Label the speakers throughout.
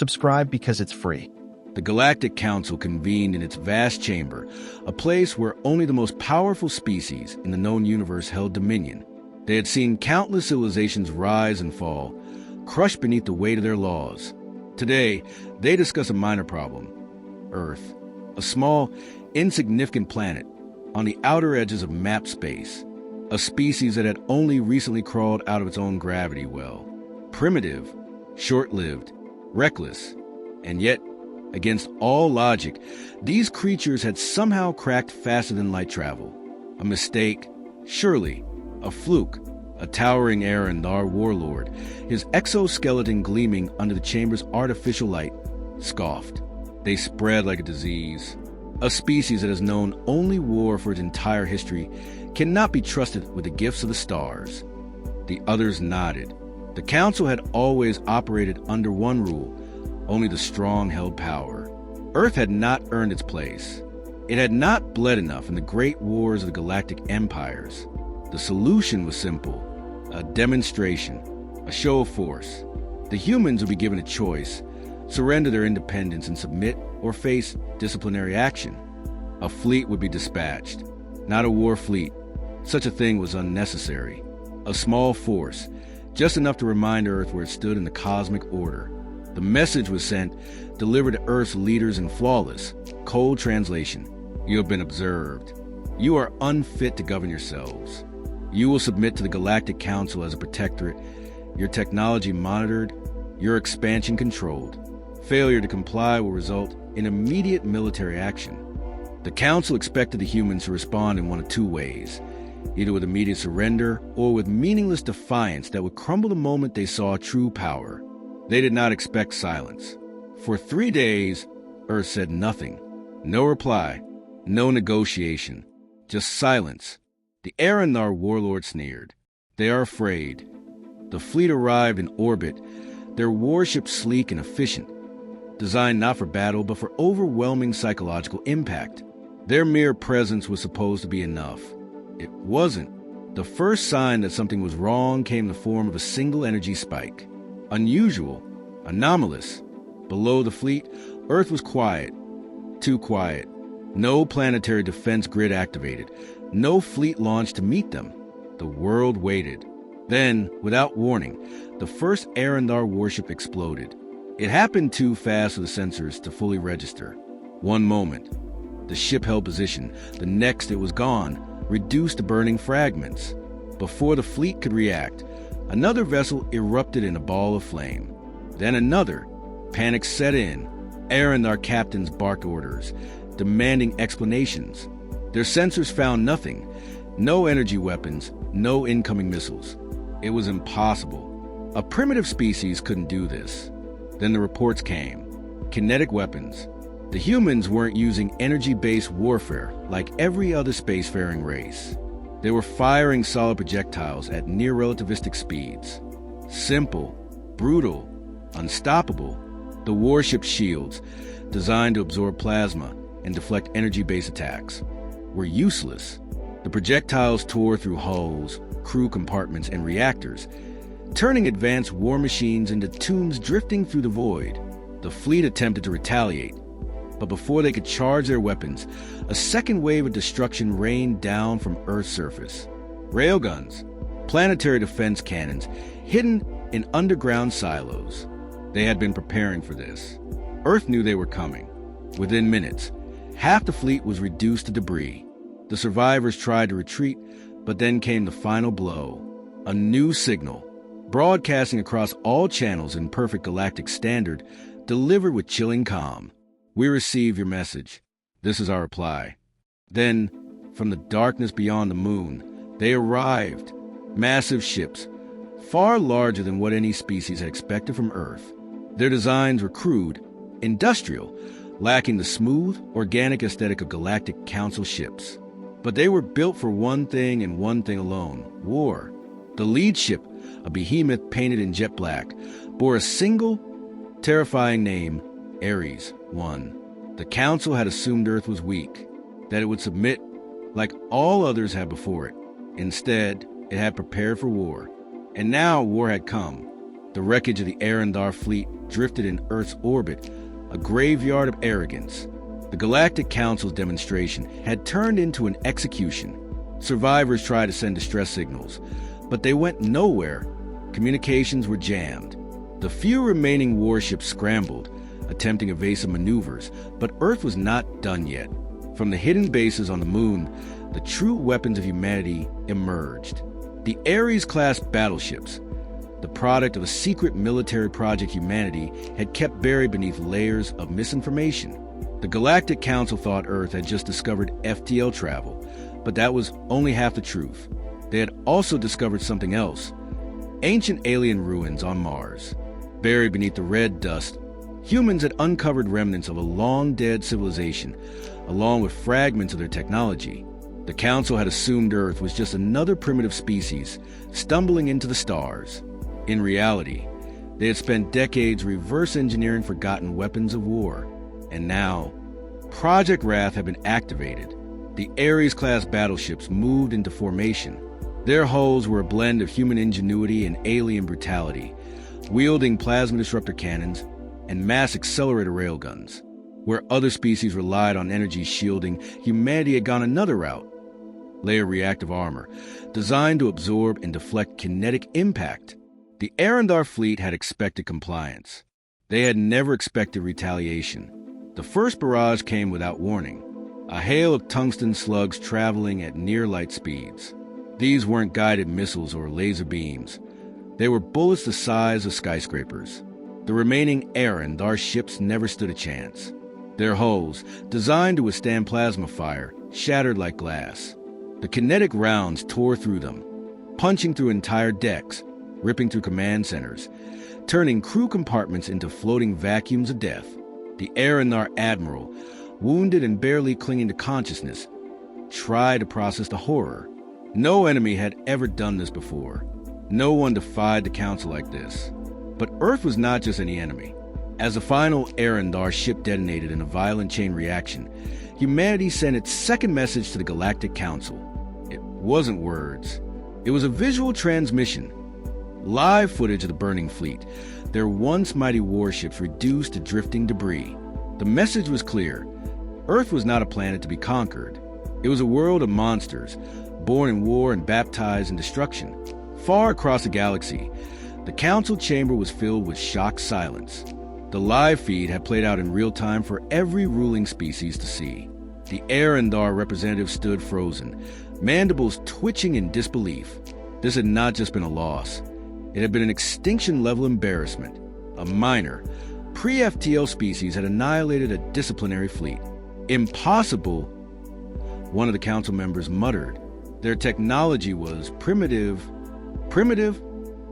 Speaker 1: Subscribe because it's free.
Speaker 2: The Galactic Council convened in its vast chamber, a place where only the most powerful species in the known universe held dominion. They had seen countless civilizations rise and fall, crushed beneath the weight of their laws. Today, they discuss a minor problem: Earth, a small, insignificant planet on the outer edges of mapped space, a species that had only recently crawled out of its own gravity well. Primitive, short-lived, reckless, and yet, against all logic, these creatures had somehow cracked faster than light travel. A mistake? Surely. A fluke. A towering Arendar warlord, his exoskeleton gleaming under the chamber's artificial light, scoffed. They spread like a disease. A species that has known only war for its entire history cannot be trusted with the gifts of the stars. The others nodded. The council had always operated under one rule: only the strong held power. Earth had not earned its place. It had not bled enough in the great wars of the galactic empires. The solution was simple: a demonstration, a show of force. The humans would be given a choice: surrender their independence and submit, or face disciplinary action. A fleet would be dispatched, not a war fleet. Such a thing was unnecessary. A small force, just enough to remind Earth where it stood in the cosmic order. The message was sent, delivered to Earth's leaders in flawless, cold translation: you have been observed. You are unfit to govern yourselves. You will submit to the Galactic Council as a protectorate, your technology monitored, your expansion controlled. Failure to comply will result in immediate military action. The Council expected the humans to respond in one of two ways: either with immediate surrender or with meaningless defiance that would crumble the moment they saw true power. They did not expect silence. For 3 days, Earth said nothing. No reply, no negotiation, just silence. The Arendar warlord sneered. They are afraid. The fleet arrived in orbit, their warships sleek and efficient, designed not for battle but for overwhelming psychological impact. Their mere presence was supposed to be enough. It wasn't. The first sign that something was wrong came in the form of a single energy spike. Unusual, anomalous. Below the fleet, Earth was quiet. Too quiet. No planetary defense grid activated. No fleet launched to meet them. The world waited. Then, without warning, the first Arendar warship exploded. It happened too fast for the sensors to fully register. One moment, the ship held position. The next, it was gone, reduced to burning fragments. Before the fleet could react, another vessel erupted in a ball of flame. Then another. Panic set in. Arendar captains barked orders, demanding explanations. Their sensors found nothing. No energy weapons, no incoming missiles. It was impossible. A primitive species couldn't do this. Then the reports came. Kinetic weapons. The humans weren't using energy-based warfare like every other spacefaring race. They were firing solid projectiles at near-relativistic speeds. Simple, brutal, unstoppable. The warship shields, designed to absorb plasma and deflect energy-based attacks, were useless. The projectiles tore through hulls, crew compartments, and reactors, turning advanced war machines into tombs drifting through the void. The fleet attempted to retaliate, but before they could charge their weapons, a second wave of destruction rained down from Earth's surface. Railguns, planetary defense cannons, hidden in underground silos. They had been preparing for this. Earth knew they were coming. Within minutes, half the fleet was reduced to debris. The survivors tried to retreat, but then came the final blow. A new signal, broadcasting across all channels in perfect galactic standard, delivered with chilling calm. We receive your message. This is our reply. Then, from the darkness beyond the moon, they arrived. Massive ships, far larger than what any species had expected from Earth. Their designs were crude, industrial, lacking the smooth, organic aesthetic of Galactic Council ships. But they were built for one thing and one thing alone: war. The lead ship, a behemoth painted in jet black, bore a single, terrifying name: Ares I. The Council had assumed Earth was weak, that it would submit like all others had before it. Instead, it had prepared for war. And now war had come. The wreckage of the Arendar fleet drifted in Earth's orbit, a graveyard of arrogance. The Galactic Council's demonstration had turned into an execution. Survivors tried to send distress signals, but they went nowhere. Communications were jammed. The few remaining warships scrambled, attempting evasive maneuvers, but Earth was not done yet. From the hidden bases on the moon, the true weapons of humanity emerged. The Ares-class battleships, the product of a secret military project humanity had kept buried beneath layers of misinformation. The Galactic Council thought Earth had just discovered FTL travel, but that was only half the truth. They had also discovered something else: ancient alien ruins on Mars. Buried beneath the red dust, humans had uncovered remnants of a long-dead civilization, along with fragments of their technology. The Council had assumed Earth was just another primitive species, stumbling into the stars. In reality, they had spent decades reverse engineering forgotten weapons of war. And now, Project Wrath had been activated. The Ares-class battleships moved into formation. Their hulls were a blend of human ingenuity and alien brutality, wielding plasma disruptor cannons and mass accelerator railguns. Where other species relied on energy shielding, humanity had gone another route. Layer reactive armor, designed to absorb and deflect kinetic impact. The Arendar fleet had expected compliance. They had never expected retaliation. The first barrage came without warning, a hail of tungsten slugs traveling at near-light speeds. These weren't guided missiles or laser beams. They were bullets the size of skyscrapers. The remaining Arendar ships never stood a chance. Their hulls, designed to withstand plasma fire, shattered like glass. The kinetic rounds tore through them, punching through entire decks, ripping through command centers, turning crew compartments into floating vacuums of death. The Arendar admiral, wounded and barely clinging to consciousness, tried to process the horror. No enemy had ever done this before. No one defied the Council like this. But Earth was not just any enemy. As the final Arendar ship detonated in a violent chain reaction, humanity sent its second message to the Galactic Council. It wasn't words. It was a visual transmission. Live footage of the burning fleet, their once mighty warships reduced to drifting debris. The message was clear. Earth was not a planet to be conquered. It was a world of monsters, born in war and baptized in destruction. Far across the galaxy, the Council chamber was filled with shocked silence. The live feed had played out in real time for every ruling species to see. The Arendar representative stood frozen, mandibles twitching in disbelief. This had not just been a loss. It had been an extinction-level embarrassment. A minor, pre-FTL species had annihilated a disciplinary fleet. Impossible, one of the Council members muttered. Their technology was primitive. Primitive?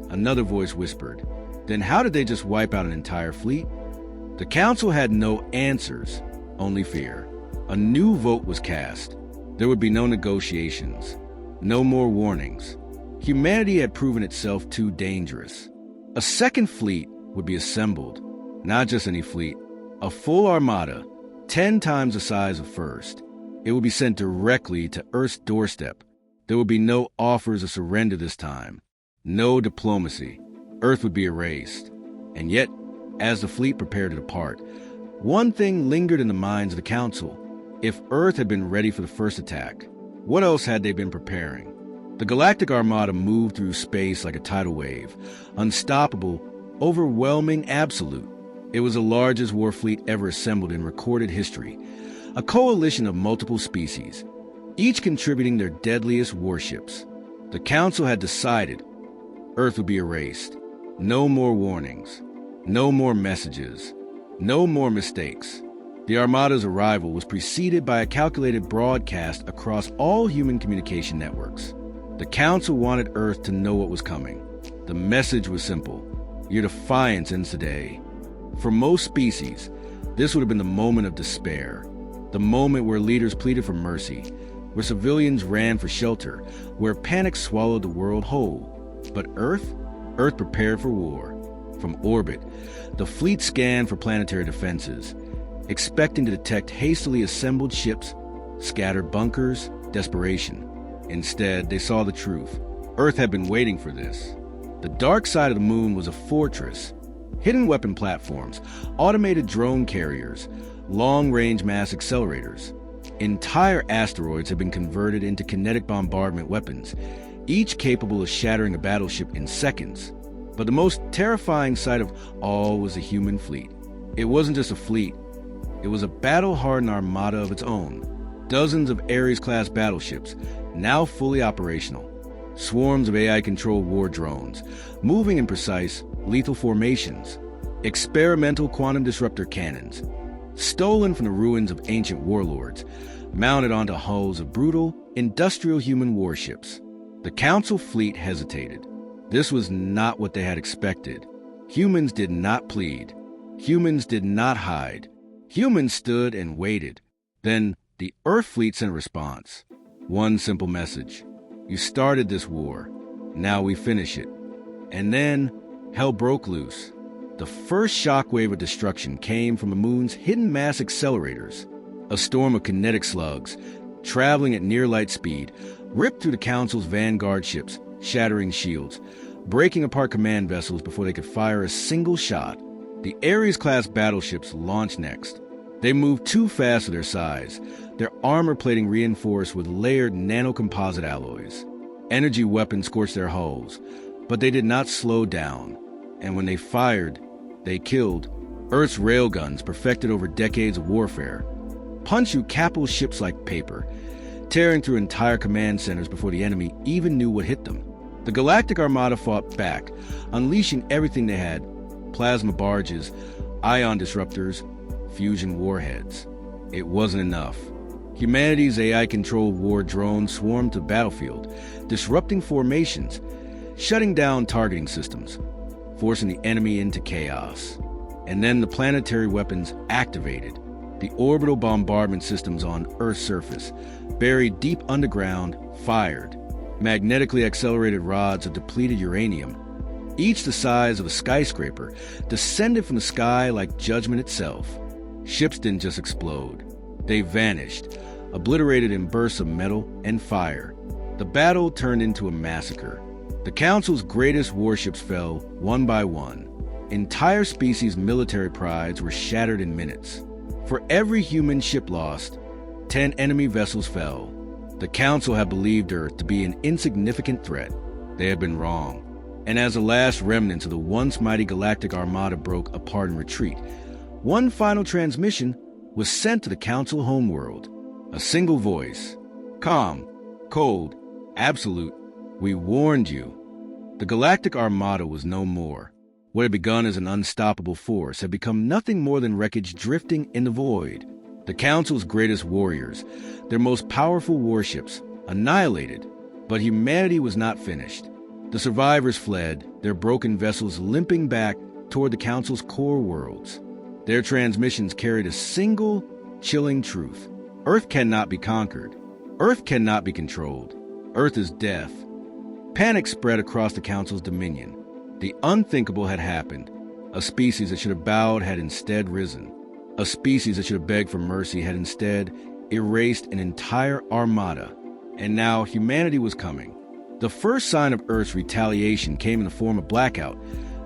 Speaker 2: Another voice whispered. Then how did they just wipe out an entire fleet? The Council had no answers, only fear. A new vote was cast. There would be no negotiations, no more warnings. Humanity had proven itself too dangerous. A second fleet would be assembled. Not just any fleet, a full armada, 10 times the size of first. It would be sent directly to Earth's doorstep. There would be no offers of surrender this time. No diplomacy. Earth would be erased. And yet, as the fleet prepared to depart, one thing lingered in the minds of the Council. If Earth had been ready for the first attack, what else had they been preparing? The Galactic Armada moved through space like a tidal wave, unstoppable, overwhelming, absolute. It was the largest war fleet ever assembled in recorded history, a coalition of multiple species, each contributing their deadliest warships. The Council had decided Earth would be erased. No more warnings, no more messages, no more mistakes. The Armada's arrival was preceded by a calculated broadcast across all human communication networks. The Council wanted Earth to know what was coming. The message was simple. Your defiance ends today. For most species, this would have been the moment of despair. The moment where leaders pleaded for mercy, where civilians ran for shelter, where panic swallowed the world whole. But Earth prepared for war. From orbit, the fleet scanned for planetary defenses, expecting to detect hastily assembled ships, scattered bunkers, desperation. Instead, they saw the truth. Earth had been waiting for this. The dark side of the moon was a fortress. Hidden weapon platforms, automated drone carriers, long-range mass accelerators. Entire asteroids had been converted into kinetic bombardment weapons, each capable of shattering a battleship in seconds. But the most terrifying sight of all was the human fleet. It wasn't just a fleet. It was a battle-hardened armada of its own. Dozens of Ares-class battleships, now fully operational. Swarms of AI-controlled war drones, moving in precise, lethal formations. Experimental quantum disruptor cannons, stolen from the ruins of ancient warlords, mounted onto hulls of brutal, industrial human warships. The Council fleet hesitated. This was not what they had expected. Humans did not plead. Humans did not hide. Humans stood and waited. Then the Earth fleet sent a response. One simple message. You started this war. Now we finish it. And then hell broke loose. The first shockwave of destruction came from the moon's hidden mass accelerators. A storm of kinetic slugs, traveling at near light speed, ripped through the Council's vanguard ships, shattering shields, breaking apart command vessels before they could fire a single shot. The Ares-class battleships launched next. They moved too fast for their size, their armor plating reinforced with layered nanocomposite alloys. Energy weapons scorched their hulls, but they did not slow down. And when they fired, they killed. Earth's railguns, perfected over decades of warfare, punched through capital ships like paper, tearing through entire command centers before the enemy even knew what hit them. The Galactic Armada fought back, unleashing everything they had: plasma barges, ion disruptors, fusion warheads. It wasn't enough. Humanity's AI-controlled war drones swarmed the battlefield, disrupting formations, shutting down targeting systems, forcing the enemy into chaos. And then the planetary weapons activated. The orbital bombardment systems on Earth's surface, buried deep underground, fired. Magnetically accelerated rods of depleted uranium, each the size of a skyscraper, descended from the sky like judgment itself. Ships didn't just explode. They vanished, obliterated in bursts of metal and fire. The battle turned into a massacre. The Council's greatest warships fell one by one. Entire species' military prides were shattered in minutes. For every human ship lost, 10 enemy vessels fell. The Council had believed Earth to be an insignificant threat. They had been wrong. And as the last remnants of the once mighty Galactic Armada broke apart in retreat, one final transmission was sent to the Council homeworld. A single voice. Calm, cold, absolute. We warned you. The Galactic Armada was no more. What had begun as an unstoppable force had become nothing more than wreckage drifting in the void. The Council's greatest warriors, their most powerful warships, annihilated. But humanity was not finished. The survivors fled, their broken vessels limping back toward the Council's core worlds. Their transmissions carried a single, chilling truth. Earth cannot be conquered. Earth cannot be controlled. Earth is death. Panic spread across the Council's dominion. The unthinkable had happened. A species that should have bowed had instead risen. A species that should have begged for mercy had instead erased an entire armada. And now humanity was coming. The first sign of Earth's retaliation came in the form of blackout,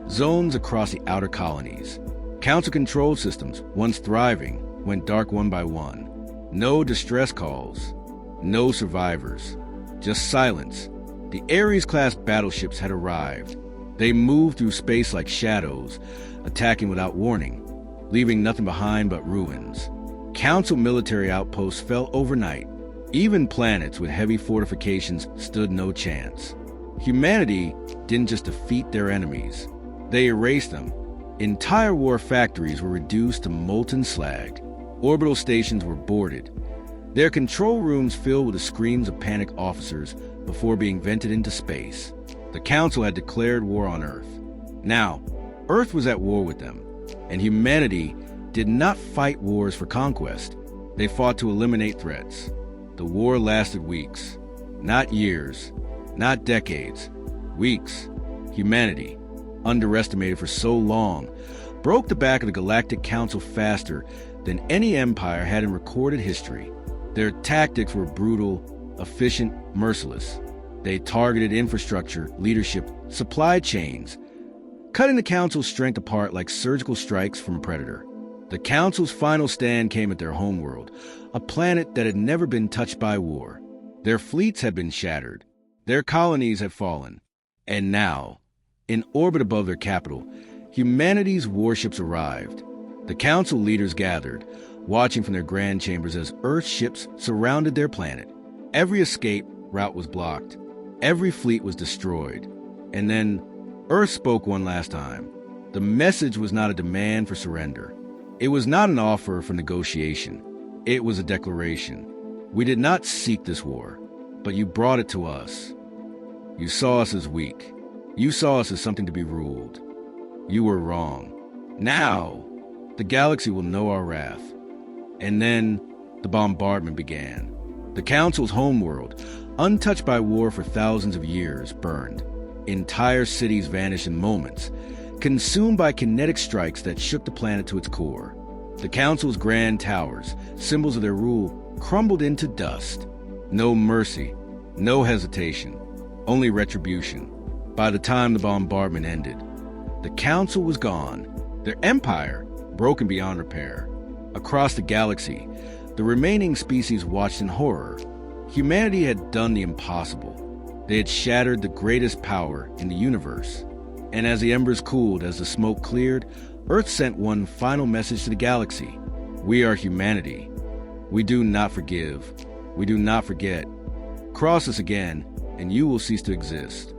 Speaker 2: zones across the outer colonies. Council control systems, once thriving, went dark one by one. No distress calls, no survivors, just silence. The Ares-class battleships had arrived. They moved through space like shadows, attacking without warning, leaving nothing behind but ruins. Council military outposts fell overnight. Even planets with heavy fortifications stood no chance. Humanity didn't just defeat their enemies, they erased them. Entire war factories were reduced to molten slag. Orbital stations were boarded, their control rooms filled with the screams of panicked officers before being vented into space. The Council had declared war on Earth. Now, Earth was at war with them, and humanity did not fight wars for conquest. They fought to eliminate threats. The war lasted weeks, not years, not decades, weeks. Humanity, underestimated for so long, broke the back of the Galactic Council faster than any empire had in recorded history. Their tactics were brutal, efficient, merciless. They targeted infrastructure, leadership, supply chains, cutting the Council's strength apart like surgical strikes from a predator. The Council's final stand came at their homeworld, a planet that had never been touched by war. Their fleets had been shattered. Their colonies had fallen. And now, in orbit above their capital, humanity's warships arrived. The Council leaders gathered, watching from their grand chambers as Earth ships surrounded their planet. Every escape route was blocked. Every fleet was destroyed. And then, Earth spoke one last time. The message was not a demand for surrender. It was not an offer for negotiation. It was a declaration. We did not seek this war, but you brought it to us. You saw us as weak. You saw us as something to be ruled. You were wrong. Now, the galaxy will know our wrath. And then, the bombardment began. The Council's homeworld, untouched by war for thousands of years, burned. Entire cities vanished in moments, consumed by kinetic strikes that shook the planet to its core. The Council's grand towers, symbols of their rule, crumbled into dust. No mercy, no hesitation, only retribution. By the time the bombardment ended, the Council was gone, their empire broken beyond repair. Across the galaxy, the remaining species watched in horror. Humanity had done the impossible. They had shattered the greatest power in the universe. And as the embers cooled, as the smoke cleared, Earth sent one final message to the galaxy. We are humanity. We do not forgive. We do not forget. Cross us again, and you will cease to exist.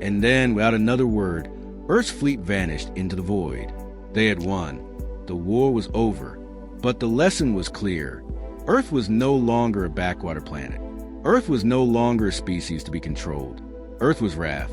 Speaker 2: And then, without another word, Earth's fleet vanished into the void. They had won. The war was over. But the lesson was clear. Earth was no longer a backwater planet. Earth was no longer a species to be controlled. Earth was wrath.